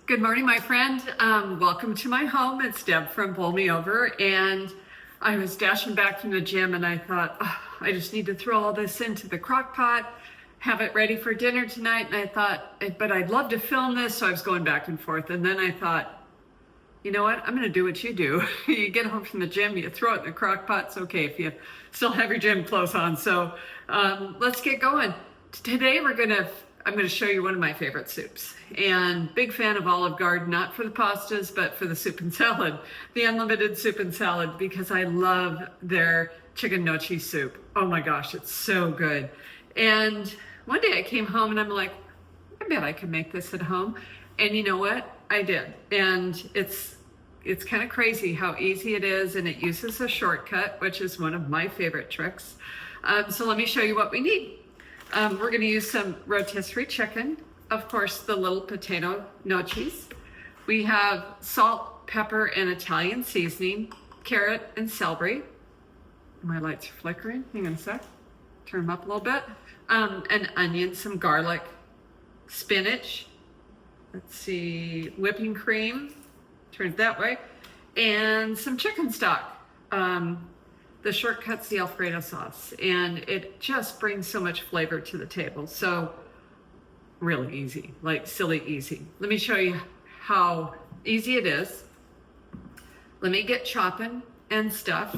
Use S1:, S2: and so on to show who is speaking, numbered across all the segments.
S1: Good morning, my friend. Welcome to my home. It's Deb from Bowl Me Over, and I was dashing back from the gym and I thought, oh, I just need to throw all this into the crock pot, have it ready for dinner tonight. And I thought, but I'd love to film this, so I was going back and forth. And then I thought, you know what? I'm going to do what you do. You get home from the gym, you throw it in the crock pot. It's okay if you still have your gym clothes on. So let's get going. Today I'm going to show you one of my favorite soups, and big fan of Olive Garden, not for the pastas, but for the soup and salad, the unlimited soup and salad, because I love their chicken gnocchi soup. Oh my gosh, it's so good. And one day I came home and I'm like, I bet I can make this at home. And you know what? I did. And it's kind of crazy how easy it is, and it uses a shortcut, which is one of my favorite tricks. So let me show you what we need. We're going to use some rotisserie chicken, of course, the little potato gnocchis. We have salt, pepper, and Italian seasoning, carrot and celery. My lights are flickering. Hang on a sec. Turn them up a little bit. An onion, some garlic, spinach. Let's see, whipping cream. Turn it that way. And some chicken stock. The shortcut's the Alfredo sauce, and it just brings so much flavor to the table. So really easy, like silly easy. Let me show you how easy it is. Let me get chopping and stuff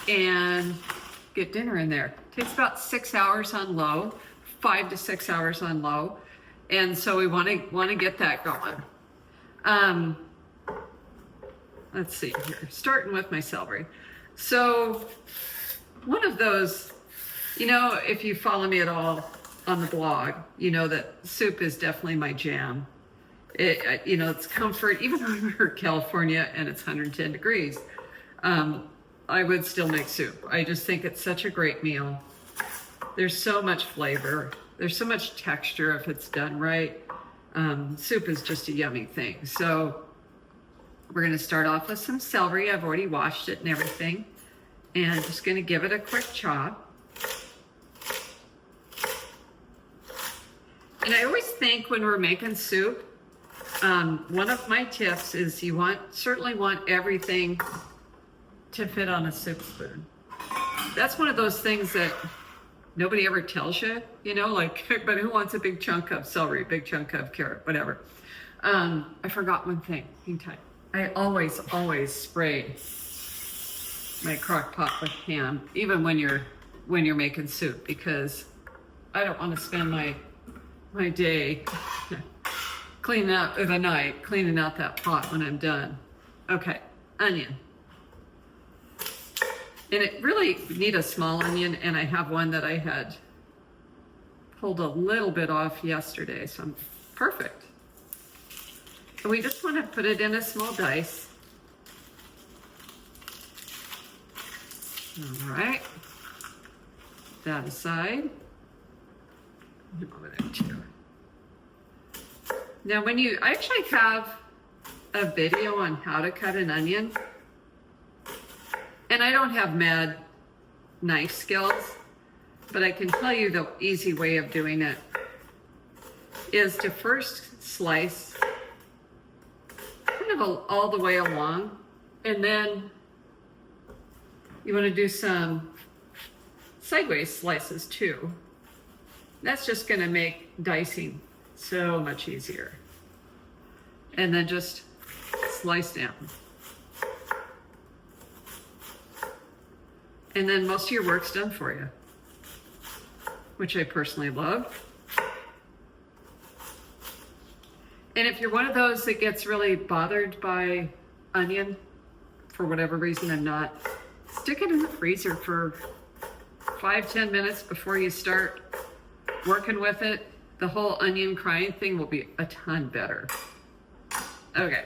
S1: and get dinner in there. Takes about 6 hours on low, 5 to 6 hours on low. And so we want to get that going. Let's see here, starting with my celery. So one of those, you know, if you follow me at all on the blog, you know that soup is definitely my jam. It's comfort. Even when we're in California and it's 110 degrees, I would still make soup. I just think it's such a great meal. There's so much flavor. There's so much texture if it's done right. Soup is just a yummy thing. So we're going to start off with some celery. I've already washed it and everything. And just going to give it a quick chop. And I always think when we're making soup, one of my tips is you certainly want everything to fit on a soup spoon. That's one of those things that nobody ever tells you, but who wants a big chunk of celery, big chunk of carrot, whatever. I forgot one thing. Hang tight. I always spray my crock pot with ham, even when you're making soup, because I don't want to spend my day cleaning out that pot when I'm done. Okay, onion. And it really need a small onion, and I have one that I had pulled a little bit off yesterday, so I'm perfect. So we just want to put it in a small dice. All right. That aside. Over there too. Now I actually have a video on how to cut an onion. And I don't have mad knife skills, but I can tell you the easy way of doing it is to first slice all the way along, and then you want to do some sideways slices too. That's just going to make dicing so much easier. And then just slice down. And then most of your work's done for you, which I personally love. And if you're one of those that gets really bothered by onion, for whatever reason, I'm not, stick it in the freezer for 5-10 minutes before you start working with it. The whole onion crying thing will be a ton better. Okay.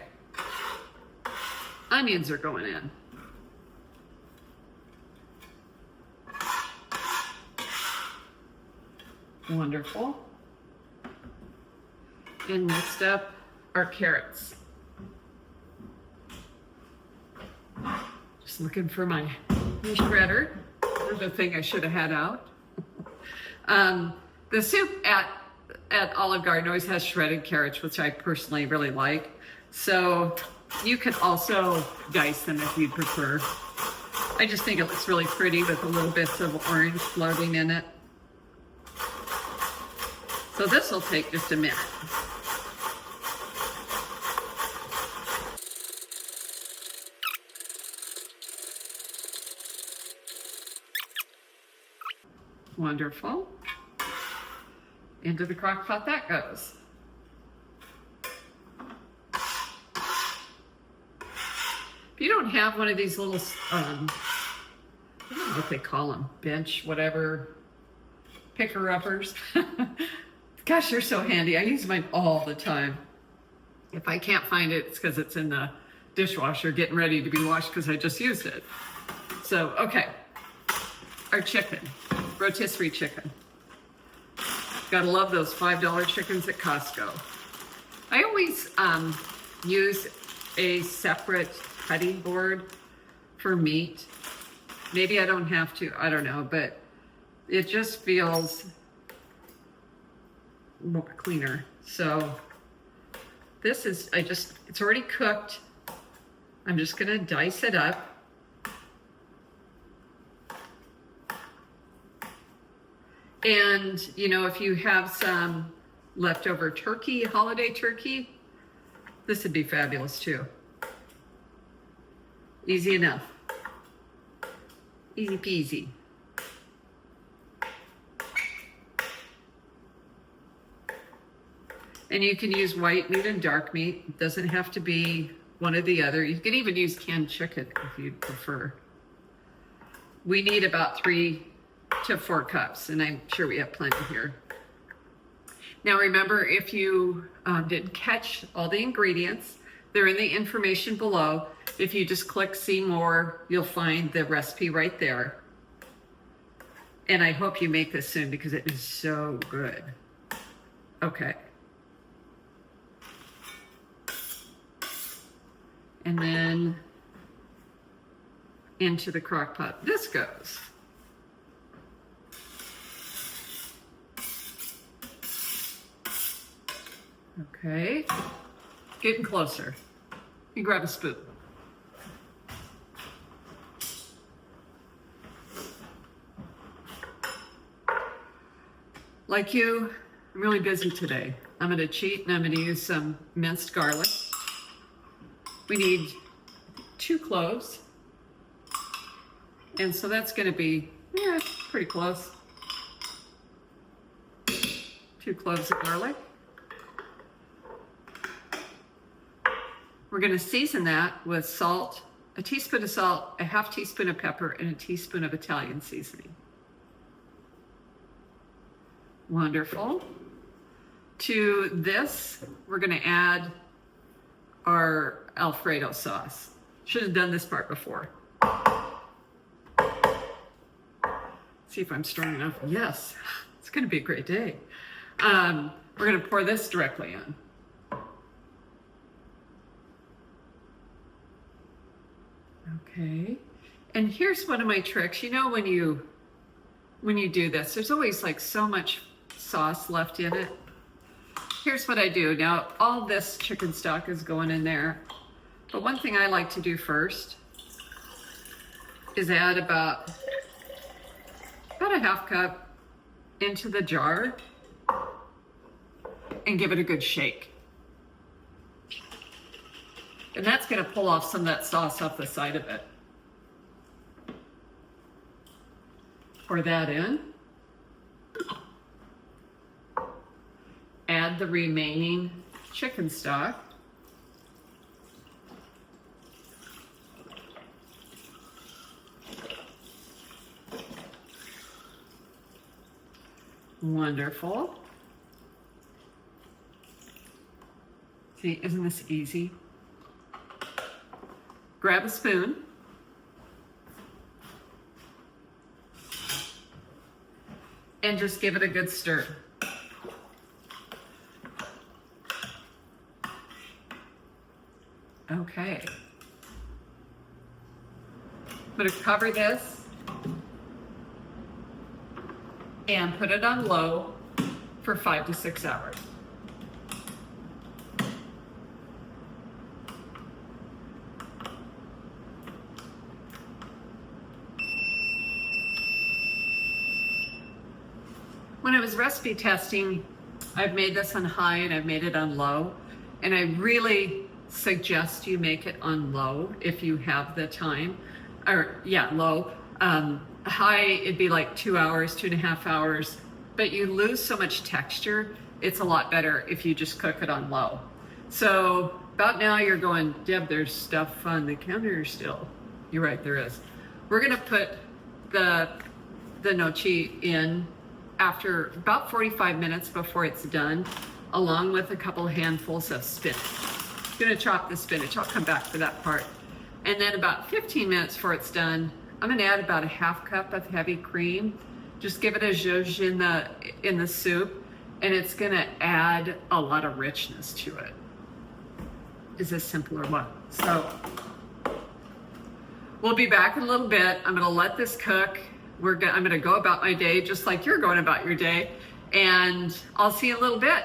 S1: Onions are going in. Wonderful. And next up are carrots. Just looking for my shredder. The thing I should have had out. The soup at at Olive Garden always has shredded carrots, which I personally really like. So you could also dice them if you prefer. I just think it looks really pretty with a little bit of orange floating in it. So this will take just a minute. Wonderful. Into the crock pot that goes. If you don't have one of these little, I don't know what they call them, bench, whatever, picker-uppers. Gosh, they're so handy. I use mine all the time. If I can't find it, it's because it's in the dishwasher getting ready to be washed because I just used it. So, okay. Our chicken, rotisserie chicken. Gotta love those $5 chickens at Costco. I always use a separate cutting board for meat. Maybe I don't have to, I don't know, but it just feels more cleaner. So this is, it's already cooked. I'm just gonna dice it up. And, you know, if you have some leftover turkey, holiday turkey, this would be fabulous too. Easy enough. Easy peasy. And you can use white meat and dark meat. It doesn't have to be one or the other. You can even use canned chicken if you prefer. We need about 3 to 4 cups, and I'm sure we have plenty here. Now remember, if you didn't catch all the ingredients, they're in the information below. If you just click see more, you'll find the recipe right there. And I hope you make this soon because it is so good. Okay. And then into the crock pot this goes. Okay, getting closer. You grab a spoon. Like you, I'm really busy today. I'm gonna cheat and I'm gonna use some minced garlic. We need 2 cloves. And so that's gonna be, yeah, pretty close. 2 cloves of garlic. We're gonna season that with salt, a teaspoon of salt, a half teaspoon of pepper, and a teaspoon of Italian seasoning. Wonderful. To this, we're gonna add our Alfredo sauce. Should have done this part before. See if I'm strong enough. Yes, it's gonna be a great day. We're gonna pour this directly in. Okay, and here's one of my tricks. You know, when you do this, there's always like so much sauce left in it. Here's what I do. Now, all this chicken stock is going in there, but one thing I like to do first is add about a half cup into the jar and give it a good shake. And that's gonna pull off some of that sauce off the side of it. Pour that in. Add the remaining chicken stock. Wonderful. See, isn't this easy? Grab a spoon. And just give it a good stir. Okay. I'm going to cover this and put it on low for 5 to 6 hours. When I was recipe testing, I've made this on high and I've made it on low. And I really suggest you make it on low if you have the time. Or yeah, low. High, it'd be like 2 hours, 2.5 hours. But you lose so much texture, it's a lot better if you just cook it on low. So about now you're going, Deb, there's stuff on the counter still. You're right, there is. We're gonna put the gnocchi in after about 45 minutes before it's done, along with a couple handfuls of spinach. I'm gonna chop the spinach, I'll come back to that part. And then about 15 minutes before it's done, I'm gonna add about a 1/2 cup of heavy cream. Just give it a zhuzh in the soup, and it's gonna add a lot of richness to it. Is this simple or what? So, we'll be back in a little bit. I'm gonna let this cook. I'm gonna go about my day just like you're going about your day, and I'll see you in a little bit.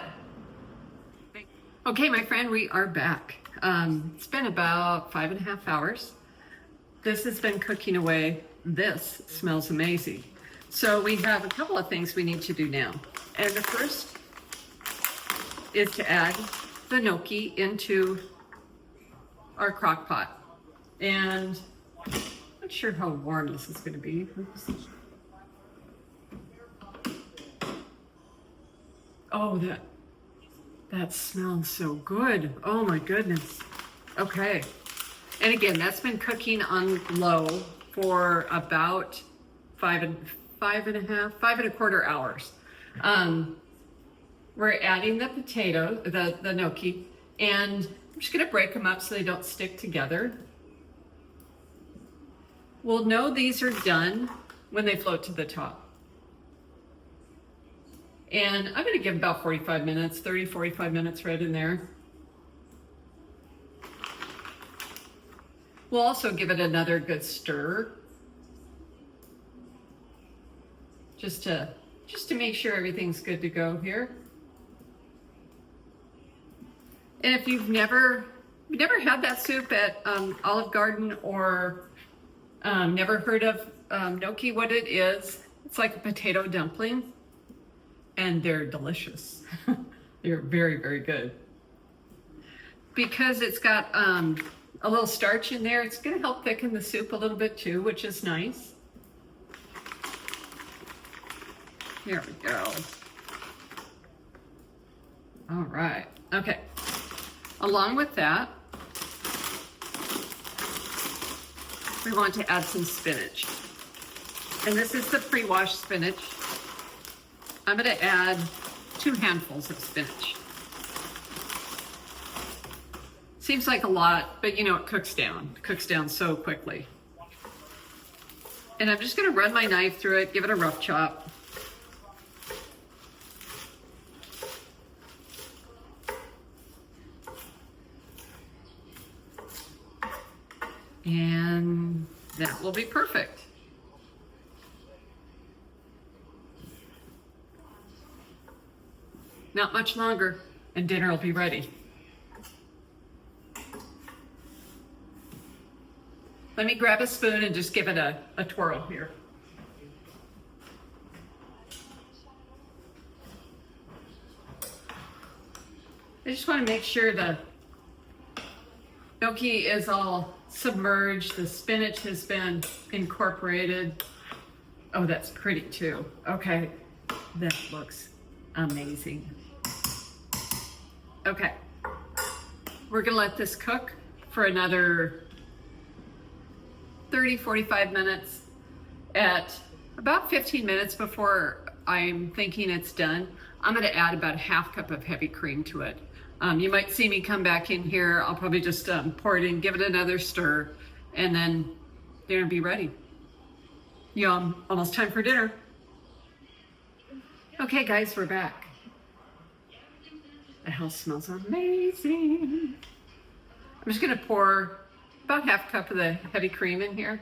S1: Okay, my friend, we are back. It's been about 5.5 hours. This has been cooking away. This smells amazing. So we have a couple of things we need to do now. And the first is to add the gnocchi into our crock pot. And not sure how warm this is going to be. Oops. Oh, that smells so good. Oh my goodness. Okay. And again, that's been cooking on low for about 5.25 hours. We're adding the potato, the gnocchi, and I'm just gonna break them up so they don't stick together. We'll know these are done when they float to the top. And I'm gonna give about 45 minutes, 30, 45 minutes right in there. We'll also give it another good stir. Just to make sure everything's good to go here. And if you've never had that soup at Olive Garden, or never heard of gnocchi, what it is, it's like a potato dumpling, and they're delicious. They're very, very good. Because it's got a little starch in there, it's gonna help thicken the soup a little bit too, which is nice. Here we go. All right, okay. Along with that, we want to add some spinach. And this is the pre-washed spinach. I'm gonna add 2 handfuls of spinach. Seems like a lot, but you know, it cooks down so quickly. And I'm just gonna run my knife through it, give it a rough chop. And that will be perfect. Not much longer, and dinner will be ready. Let me grab a spoon and just give it a twirl here. I just want to make sure the gnocchi is all submerged, the spinach has been incorporated. Oh, that's pretty too. Okay, that looks amazing. Okay, we're gonna let this cook for another 30, 45 minutes. At about 15 minutes before I'm thinking it's done, I'm gonna add about a 1/2 cup of heavy cream to it. You might see me come back in here. I'll probably just pour it in, give it another stir, and then dinner will be ready. Yum, almost time for dinner. Okay guys, we're back. The house smells amazing. I'm just gonna pour about 1/2 cup of the heavy cream in here.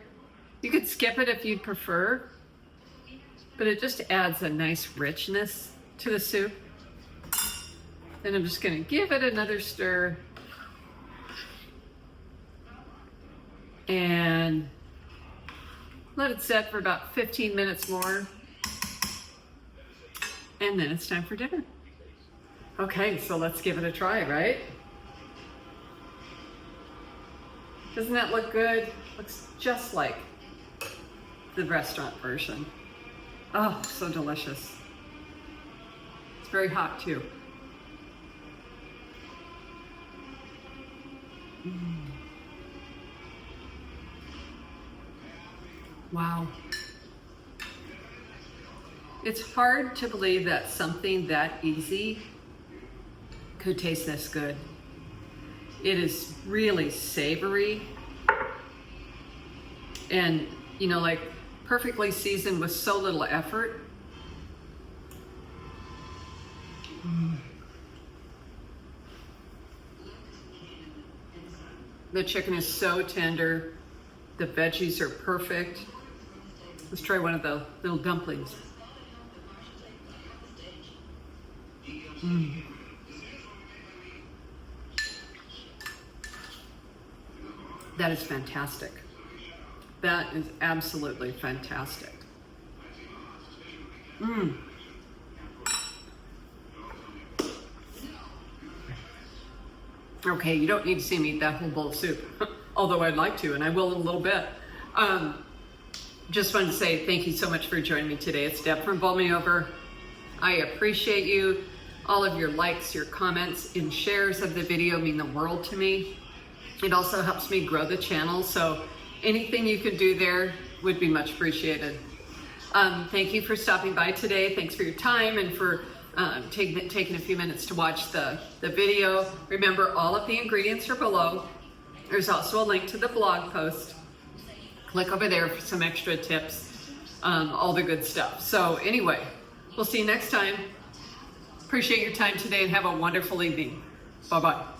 S1: You could skip it if you'd prefer, but it just adds a nice richness to the soup. Then I'm just gonna give it another stir. And let it set for about 15 minutes more. And then it's time for dinner. Okay, so let's give it a try, right? Doesn't that look good? Looks just like the restaurant version. Oh, so delicious. It's very hot too. Wow. It's hard to believe that something that easy could taste this good. It is really savory and, you know, like perfectly seasoned with so little effort. The chicken is so tender. The veggies are perfect. Let's try one of the little dumplings. That is fantastic. That is absolutely fantastic. Okay, you don't need to see me eat that whole bowl of soup, although I'd like to, and I will in a little bit. Just wanted to say thank you so much for joining me today. It's Deb from Bowl Me Over. I appreciate you. All of your likes, your comments, and shares of the video mean the world to me. It also helps me grow the channel, so anything you can do there would be much appreciated. Thank you for stopping by today. Thanks for your time and for taking a few minutes to watch the video. Remember, all of the ingredients are below. There's also a link to the blog post. Click over there for some extra tips, all the good stuff. So anyway, we'll see you next time. Appreciate your time today and have a wonderful evening. Bye-bye.